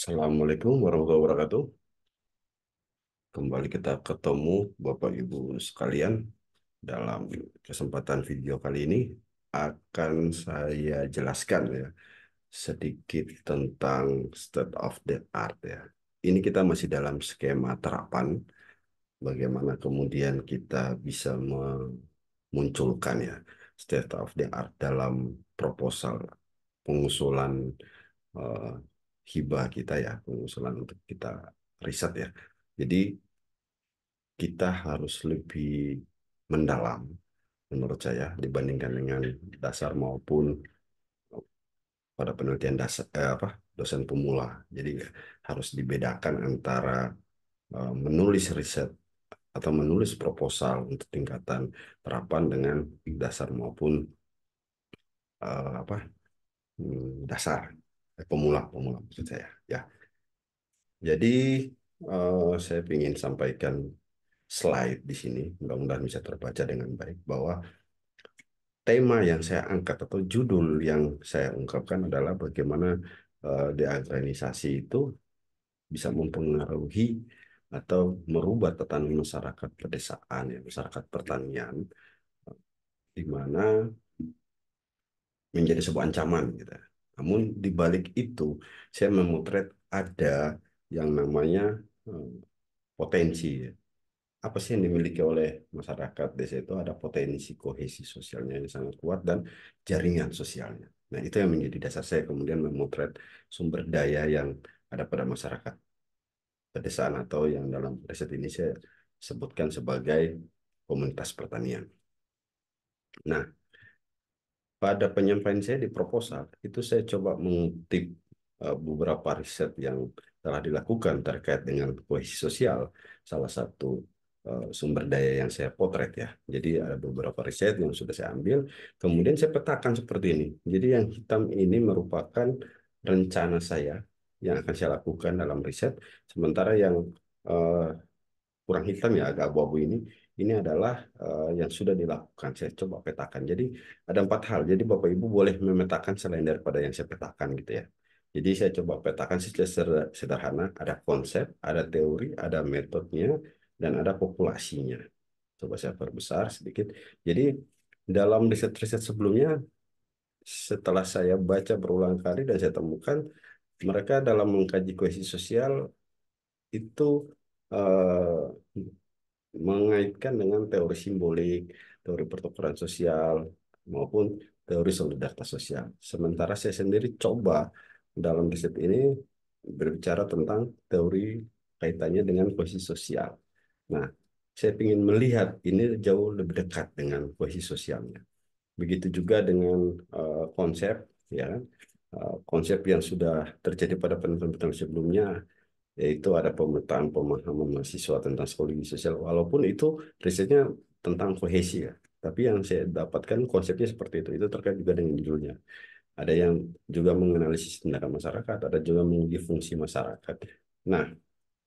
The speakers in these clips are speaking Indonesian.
Assalamualaikum warahmatullahi wabarakatuh. Kembali kita ketemu Bapak Ibu sekalian dalam kesempatan video kali ini akan saya jelaskan ya sedikit tentang state of the art ya. Ini kita masih dalam skema terapan bagaimana kemudian kita bisa memunculkan ya state of the art dalam proposal pengusulan eh, hibah kita ya, pengusulan untuk kita riset ya. Jadi kita harus lebih mendalam menurut saya dibandingkan dengan dasar maupun pada penelitian dasar dosen pemula. Jadi harus dibedakan antara menulis riset atau menulis proposal untuk tingkatan terapan dengan dasar maupun apa dasar pemula pemula maksud saya ya. Jadi saya ingin sampaikan slide di sini, mudah-mudahan bisa terbaca dengan baik, bahwa tema yang saya angkat atau judul yang saya ungkapkan adalah bagaimana deagranisasi itu bisa mempengaruhi atau merubah tatanan masyarakat pedesaan, ya, masyarakat pertanian, di mana menjadi sebuah ancaman gitu. Namun di balik itu, saya memotret ada yang namanya eh, potensi ya. Apa sih yang dimiliki oleh masyarakat desa itu? Ada potensi kohesi sosialnya yang sangat kuat dan jaringan sosialnya. Nah, itu yang menjadi dasar saya kemudian memotret sumber daya yang ada pada masyarakat pedesaan atau yang dalam riset ini saya sebutkan sebagai komunitas pertanian. Nah, pada penyampaian saya di proposal itu saya coba mengutip beberapa riset yang telah dilakukan terkait dengan kohesi sosial. Salah satu sumber daya yang saya potret ya. Jadi ada beberapa riset yang sudah saya ambil, kemudian saya petakan seperti ini. Jadi yang hitam ini merupakan rencana saya yang akan saya lakukan dalam riset, sementara yang eh, kurang hitam ya agak abu-abu ini adalah yang sudah dilakukan. Saya coba petakan. Jadi ada empat hal. Jadi Bapak Ibu boleh memetakan selain daripada yang saya petakan gitu ya. Jadi saya coba petakan secara sederhana. Ada konsep, ada teori, ada metodenya, dan ada populasinya. Coba saya perbesar sedikit. Jadi dalam riset-riset sebelumnya, setelah saya baca berulang kali dan saya temukan mereka dalam mengkaji kohesi sosial itu eh, mengaitkan dengan teori simbolik, teori pertukaran sosial, maupun teori solidaritas sosial. Sementara saya sendiri coba dalam riset ini berbicara tentang teori kaitannya dengan kohesi sosial. Nah, saya ingin melihat ini jauh lebih dekat dengan kohesi sosialnya. Begitu juga dengan konsep, ya kan? Konsep yang sudah terjadi pada penelitian sebelumnya, yaitu ada pemetaan pemahaman mahasiswa tentang psikologi sosial, walaupun itu risetnya tentang kohesi ya. Tapi yang saya dapatkan konsepnya seperti itu terkait juga dengan judulnya. Ada yang juga menganalisis tindakan masyarakat, ada juga menguji fungsi masyarakat. Nah,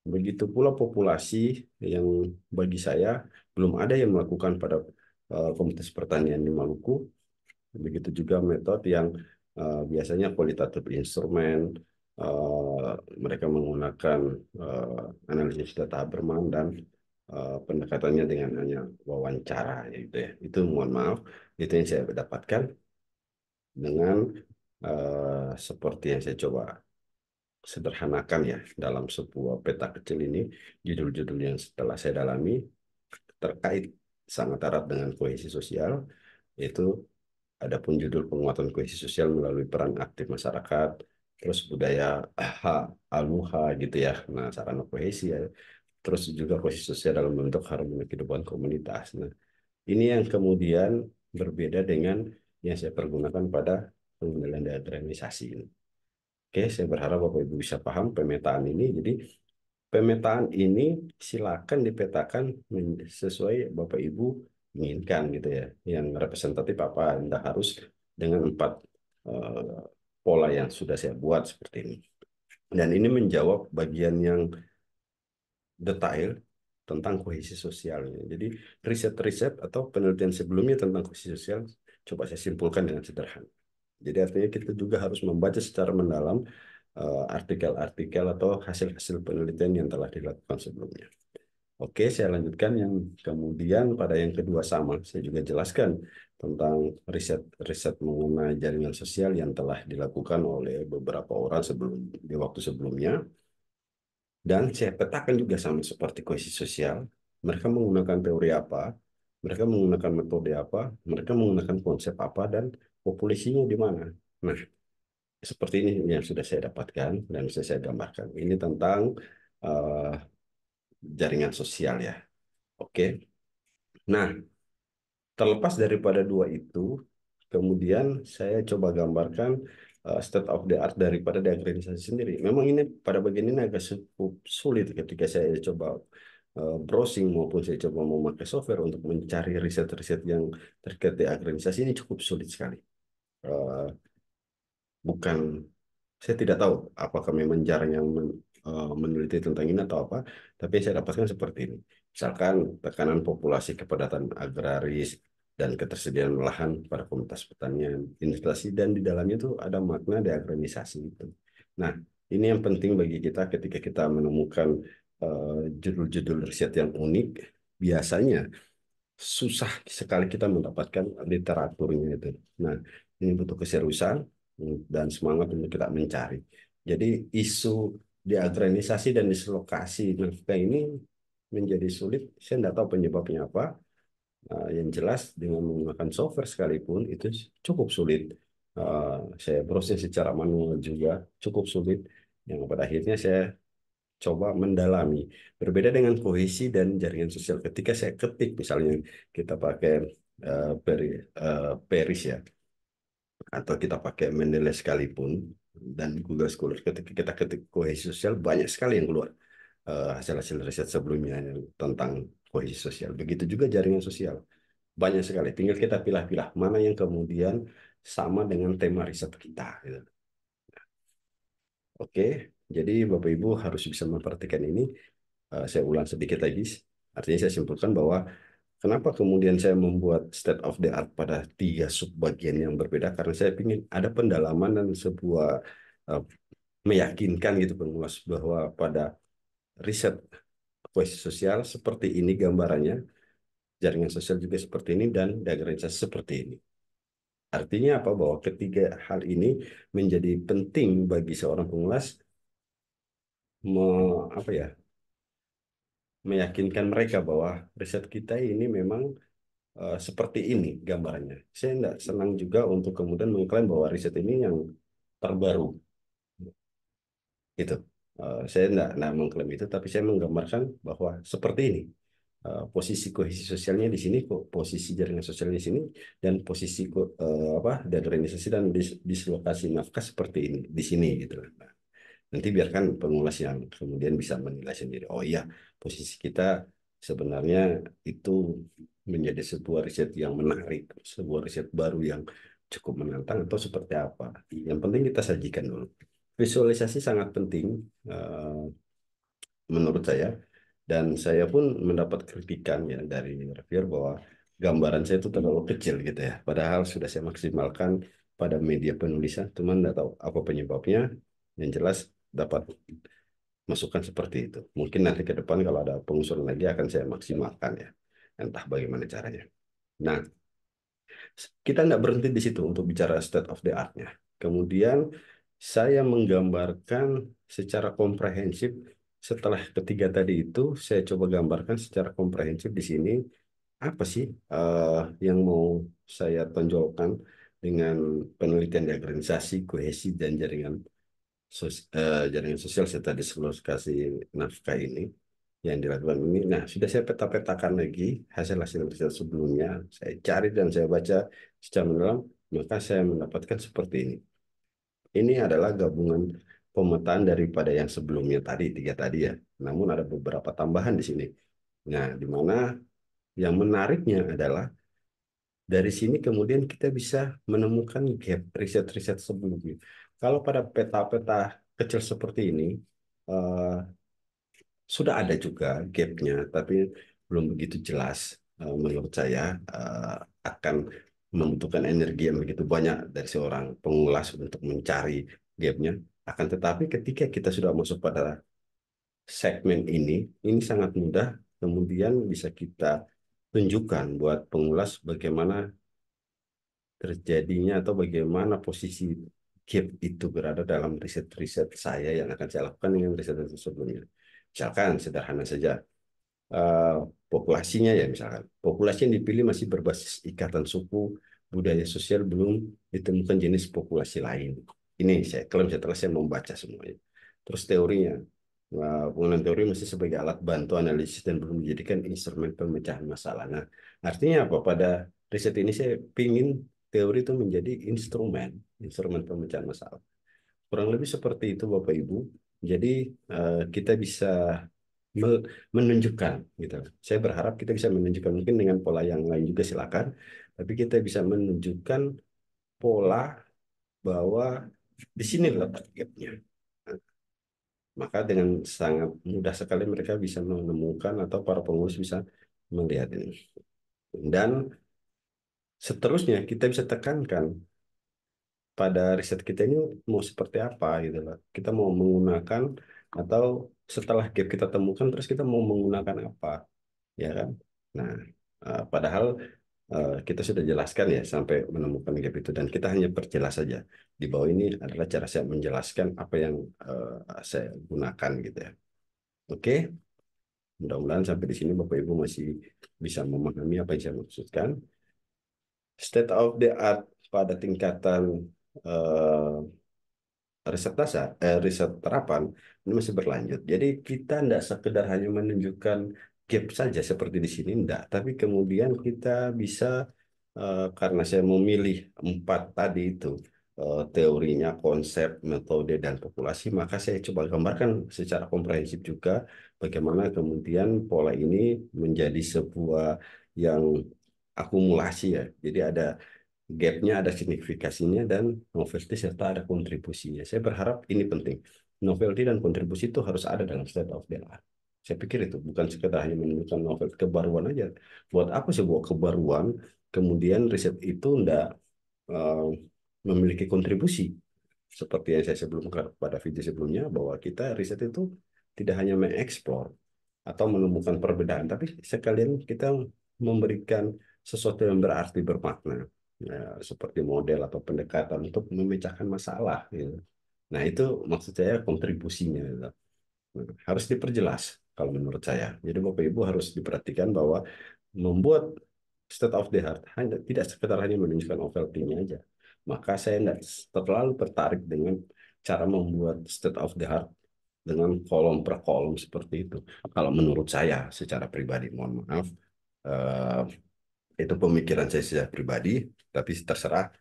begitu pula populasi yang bagi saya belum ada yang melakukan pada komunitas pertanian di Maluku. Begitu juga metode yang biasanya kualitatif instrumen, eh, mereka menggunakan analisis data Habermas dan pendekatannya dengan hanya wawancara, yaitu ya. Itu mohon maaf, itu yang saya dapatkan dengan seperti yang saya coba sederhanakan ya dalam sebuah peta kecil ini, judul-judul yang setelah saya dalami terkait sangat erat dengan kohesi sosial, yaitu adapun judul penguatan kohesi sosial melalui peran aktif masyarakat, terus budaya aluha gitu ya, nah sarana kohesi ya, terus juga kohesi sosial dalam bentuk harmoni kehidupan komunitas. Nah, ini yang kemudian berbeda dengan yang saya pergunakan pada pengendalian deagranisasi ini. Oke, saya berharap Bapak Ibu bisa paham pemetaan ini. Jadi pemetaan ini silakan dipetakan sesuai Bapak Ibu inginkan gitu ya. Yang representatif apa, Anda harus dengan empat eh, pola yang sudah saya buat seperti ini. Dan ini menjawab bagian yang detail tentang kohesi sosialnya. Jadi riset-riset atau penelitian sebelumnya tentang kohesi sosial coba saya simpulkan dengan sederhana. Jadi artinya kita juga harus membaca secara mendalam artikel-artikel atau hasil-hasil penelitian yang telah dilakukan sebelumnya. Oke, saya lanjutkan yang kemudian pada yang kedua sama. Saya juga jelaskan tentang riset-riset mengenai jaringan sosial yang telah dilakukan oleh beberapa orang di waktu sebelumnya. Dan saya petakan juga sama seperti kohesi sosial. Mereka menggunakan teori apa, mereka menggunakan metode apa, mereka menggunakan konsep apa, dan populasinya di mana. Nah, seperti ini yang sudah saya dapatkan dan bisa saya gambarkan. Ini tentang eh, jaringan sosial ya. Oke. Nah, terlepas daripada dua itu, kemudian saya coba gambarkan state of the art daripada di organisasi sendiri. Memang ini pada bagian ini agak cukup sulit ketika saya coba browsing maupun saya coba memakai software untuk mencari riset-riset yang terkait di organisasi ini cukup sulit sekali. Eh, bukan Saya tidak tahu apakah memang jarang yang meneliti tentang ini atau apa, tapi yang saya dapatkan seperti ini. Misalkan tekanan populasi kepadatan agraris dan ketersediaan lahan pada komunitas pertanian, inflasi, dan di dalamnya itu ada makna deagranisasi itu. Nah, ini yang penting bagi kita ketika kita menemukan judul-judul riset yang unik, biasanya susah sekali kita mendapatkan literaturnya itu. Nah, ini butuh keseriusan dan semangat untuk kita mencari. Jadi isu deagranisasi dan dislokasi naskah ini menjadi sulit. Saya tidak tahu penyebabnya apa. Yang jelas dengan menggunakan software sekalipun itu cukup sulit. Saya browsing secara manual juga cukup sulit. Yang pada akhirnya saya coba mendalami. Berbeda dengan kohesi dan jaringan sosial. Ketika saya ketik, misalnya kita pakai Peris ya, atau kita pakai Mendeley sekalipun, dan Google Scholar, ketika kita ketik kohesi sosial, banyak sekali yang keluar hasil-hasil riset sebelumnya yang tentang kohesi sosial. Begitu juga jaringan sosial. Banyak sekali. Tinggal kita pilah-pilah mana yang kemudian sama dengan tema riset kita. Gitu. Oke, jadi Bapak Ibu harus bisa memperhatikan ini. Saya ulang sedikit lagi. Artinya saya simpulkan bahwa kenapa kemudian saya membuat state of the art pada tiga subbagian yang berbeda, karena saya ingin ada pendalaman dan sebuah uh, meyakinkan gitu pengulas bahwa pada riset kohesi sosial seperti ini gambarannya, jaringan sosial juga seperti ini, dan diagramisasi seperti ini. Artinya apa? Bahwa ketiga hal ini menjadi penting bagi seorang pengulas apa ya, meyakinkan mereka bahwa riset kita ini memang seperti ini gambarannya. Saya tidak senang juga untuk kemudian mengklaim bahwa riset ini yang terbaru. Gitu. Saya tidak mengklaim itu, tapi saya menggambarkan bahwa seperti ini. Posisi kohesi sosialnya di sini, posisi jaringan sosialnya di sini, dan posisi apa degranisasi dan dislokasi nafkah seperti ini di sini gitu. Nah, nanti biarkan pengulas yang kemudian bisa menilai sendiri. Oh iya, posisi kita sebenarnya itu menjadi sebuah riset yang menarik, sebuah riset baru yang cukup menantang atau seperti apa. Yang penting kita sajikan dulu. Visualisasi sangat penting eh, menurut saya, dan saya pun mendapat kritikan ya dari reviewer bahwa gambaran saya itu terlalu kecil gitu ya. Padahal sudah saya maksimalkan pada media penulisan, cuman nggak tahu apa penyebabnya. Yang jelas dapat masukan seperti itu. Mungkin nanti ke depan kalau ada pengusulan lagi akan saya maksimalkan ya. Entah bagaimana caranya. Nah, kita nggak berhenti di situ untuk bicara state of the art-nya. Kemudian saya menggambarkan secara komprehensif setelah ketiga tadi itu, saya coba gambarkan secara komprehensif di sini apa sih yang mau saya tonjolkan dengan penelitian diagramisasi, kohesi, dan jaringan sosial saya tadi selalu kasih nafkah ini yang dilakukan ini. Nah, sudah saya peta-petakan lagi hasil-hasil riset sebelumnya. Saya cari dan saya baca secara mendalam, maka saya mendapatkan seperti ini. Ini adalah gabungan pemetaan daripada yang sebelumnya tadi, tiga tadi ya. Namun ada beberapa tambahan di sini. Nah, di mana yang menariknya adalah dari sini kemudian kita bisa menemukan gap riset-riset sebelumnya. Kalau pada peta-peta kecil seperti ini, eh, sudah ada juga gapnya, tapi belum begitu jelas. Menurut saya akan membutuhkan energi yang begitu banyak dari seorang pengulas untuk mencari gapnya. Akan tetapi ketika kita sudah masuk pada segmen ini sangat mudah kemudian bisa kita tunjukkan buat pengulas bagaimana terjadinya atau bagaimana posisi gap itu berada dalam riset-riset saya yang akan saya lakukan dengan riset-riset sebelumnya. Misalkan sederhana saja, eh, populasinya ya misalkan. Populasi yang dipilih masih berbasis ikatan suku, budaya sosial, belum ditemukan jenis populasi lain. Ini saya klaim setelah saya membaca semuanya. Terus teorinya, penggunaan teori masih sebagai alat bantu analisis dan belum dijadikan instrumen pemecahan masalah. Nah, artinya apa? Pada riset ini saya ingin teori itu menjadi instrumen pemecahan masalah. Kurang lebih seperti itu Bapak Ibu. Jadi kita bisa menunjukkan gitu. Saya berharap kita bisa menunjukkan mungkin dengan pola yang lain juga silakan, tapi kita bisa menunjukkan pola bahwa di sini letak gapnya. Nah, maka dengan sangat mudah sekali mereka bisa menemukan atau para pengurus bisa melihat ini. Dan seterusnya kita bisa tekankan pada riset kita ini mau seperti apa gitu loh. Kita mau menggunakan atau setelah gap kita temukan terus kita mau menggunakan apa, ya kan? Nah, padahal kita sudah jelaskan ya sampai menemukan gap itu dan kita hanya perjelas saja. Di bawah ini adalah cara saya menjelaskan apa yang saya gunakan gitu ya. Oke, mudah-mudahan sampai di sini Bapak Ibu masih bisa memahami apa yang saya maksudkan. State of the art pada tingkatan eh, riset dasar, riset terapan ini masih berlanjut. Jadi kita tidak sekedar hanya menunjukkan gap saja seperti di sini, enggak. Tapi kemudian kita bisa, karena saya memilih empat tadi itu, teorinya, konsep, metode, dan populasi, maka saya coba gambarkan secara komprehensif juga bagaimana kemudian pola ini menjadi sebuah yang akumulasi ya. Jadi ada gapnya, ada signifikasinya, dan novelty serta ada kontribusinya. Saya berharap ini penting. Novelty dan kontribusi itu harus ada dalam state of the art. Saya pikir itu bukan sekedar hanya menunjukkan novel kebaruan aja. Buat apa sebuah kebaruan, kemudian riset itu tidak eh, memiliki kontribusi. Seperti yang saya sebelumkan pada video sebelumnya, bahwa kita riset itu tidak hanya mengeksplor atau menemukan perbedaan, tapi sekalian kita memberikan sesuatu yang berarti bermakna, ya, seperti model atau pendekatan untuk memecahkan masalah. Gitu. Nah itu maksud saya kontribusinya. Gitu. Nah, harus diperjelas kalau menurut saya. Jadi Bapak Ibu harus diperhatikan bahwa membuat state of the art hanya tidak sekedar hanya menunjukkan novelty-nya aja. Maka saya tidak terlalu tertarik dengan cara membuat state of the art dengan kolom per kolom seperti itu. Kalau menurut saya secara pribadi, mohon maaf, eh, itu pemikiran saya secara pribadi, tapi terserah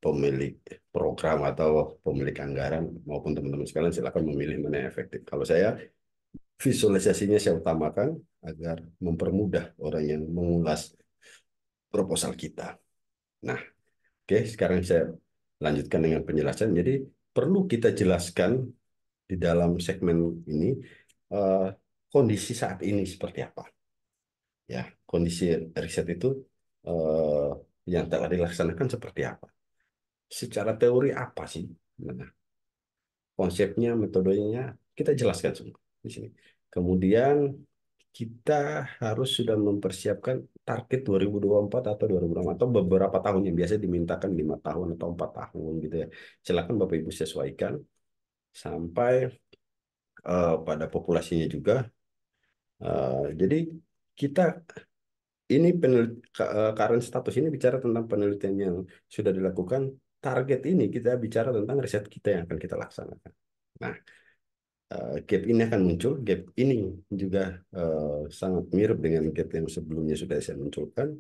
pemilik program atau pemilik anggaran maupun teman-teman sekalian silakan memilih mana yang efektif. Kalau saya visualisasinya saya utamakan agar mempermudah orang yang mengulas proposal kita. Nah, oke, sekarang saya lanjutkan dengan penjelasan. Jadi perlu kita jelaskan di dalam segmen ini eh, kondisi saat ini seperti apa. Ya, kondisi riset itu eh, yang telah dilaksanakan seperti apa. Secara teori apa sih? Nah, konsepnya, metodenya kita jelaskan semua di sini. Kemudian kita harus sudah mempersiapkan target 2024 atau 2026 atau beberapa tahun yang biasa dimintakan 5 tahun atau 4 tahun gitu ya. Silakan Bapak Ibu sesuaikan sampai pada populasinya juga. Jadi kita ini current status ini bicara tentang penelitian yang sudah dilakukan. Target ini kita bicara tentang riset kita yang akan kita laksanakan. Nah, gap ini akan muncul. Gap ini juga sangat mirip dengan gap yang sebelumnya sudah saya munculkan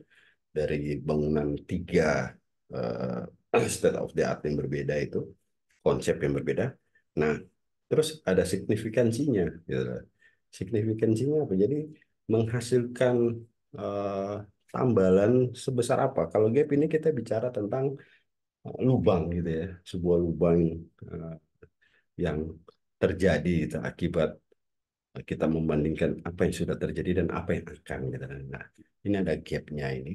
dari bangunan tiga state of the art yang berbeda itu, konsep yang berbeda. Nah, terus ada signifikansinya. Gitu. Signifikansinya apa? Jadi menghasilkan eh, tambalan sebesar apa? Kalau gap ini kita bicara tentang lubang gitu ya, sebuah lubang eh, yang terjadi gitu, akibat kita membandingkan apa yang sudah terjadi dan apa yang akan gitu. Nah, ini ada gapnya ini.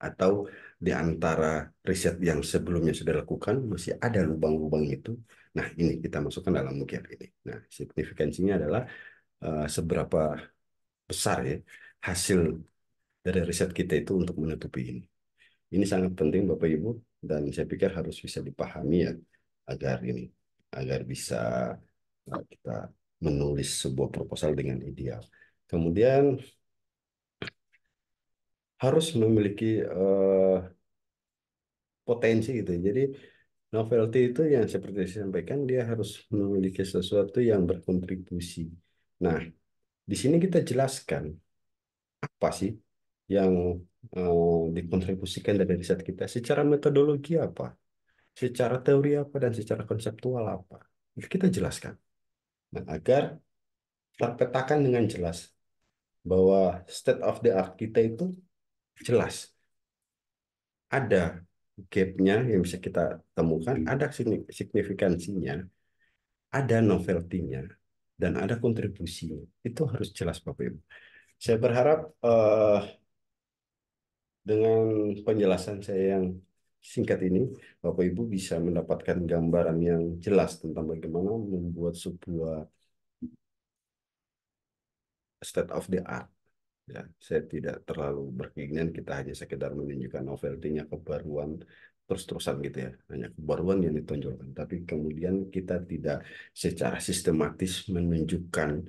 atau di antara riset yang sebelumnya sudah dilakukan masih ada lubang-lubang itu. Nah, ini kita masukkan dalam gap ini. Nah, signifikansinya adalah seberapa besar ya hasil dari riset kita itu untuk menutupi ini. Ini sangat penting Bapak Ibu dan saya pikir harus bisa dipahami ya agar ini agar bisa kita menulis sebuah proposal dengan ideal. Kemudian harus memiliki potensi gitu. Jadi novelty itu yang seperti saya sampaikan dia harus memiliki sesuatu yang berkontribusi. Nah, di sini kita jelaskan apa sih yang dikontribusikan dari riset kita secara metodologi apa, secara teori apa, dan secara konseptual apa. Itu kita jelaskan. Nah, agar terpetakan dengan jelas bahwa state of the art kita itu jelas. Ada gap-nya yang bisa kita temukan, ada signifikansinya, ada novelty-nya, dan ada kontribusinya. Itu harus jelas Bapak Ibu. Saya berharap dengan penjelasan saya yang singkat ini, Bapak Ibu bisa mendapatkan gambaran yang jelas tentang bagaimana membuat sebuah state of the art. Ya, saya tidak terlalu berkeinginan kita hanya sekedar menunjukkan novelty-nya, kebaruan terus-terusan gitu ya, hanya kebaruan yang ditonjolkan. Tapi kemudian kita tidak secara sistematis menunjukkan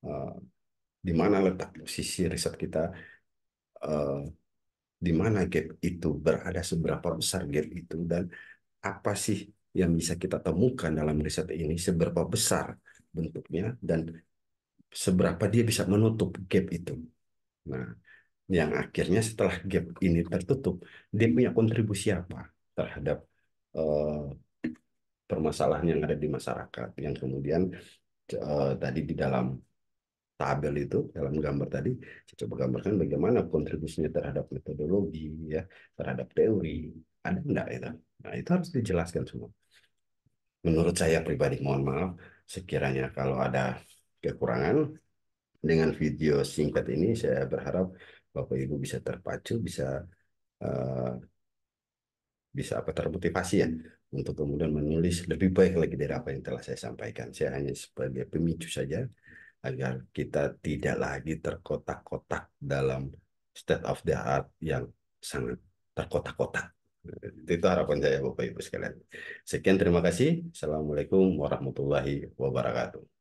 uh, di mana letak posisi riset kita, uh, di mana gap itu berada, seberapa besar gap itu, dan apa sih yang bisa kita temukan dalam riset ini, seberapa besar bentuknya, dan seberapa dia bisa menutup gap itu. Nah, yang akhirnya setelah gap ini tertutup, dia punya kontribusi apa terhadap eh, permasalahan yang ada di masyarakat, yang kemudian tadi di dalam tabel itu, dalam gambar tadi, saya coba gambarkan bagaimana kontribusinya terhadap metodologi, ya, terhadap teori, ada enggak itu? Nah, itu harus dijelaskan semua. Menurut saya pribadi, mohon maaf, sekiranya kalau ada kekurangan dengan video singkat ini, saya berharap Bapak Ibu bisa terpacu, bisa eh, bisa apa termotivasi ya untuk kemudian menulis lebih baik lagi dari apa yang telah saya sampaikan. Saya hanya sebagai pemicu saja agar kita tidak lagi terkotak-kotak dalam state of the art yang sangat terkotak-kotak. Itu harapan saya Bapak Ibu sekalian. Sekian terima kasih. Assalamualaikum warahmatullahi wabarakatuh.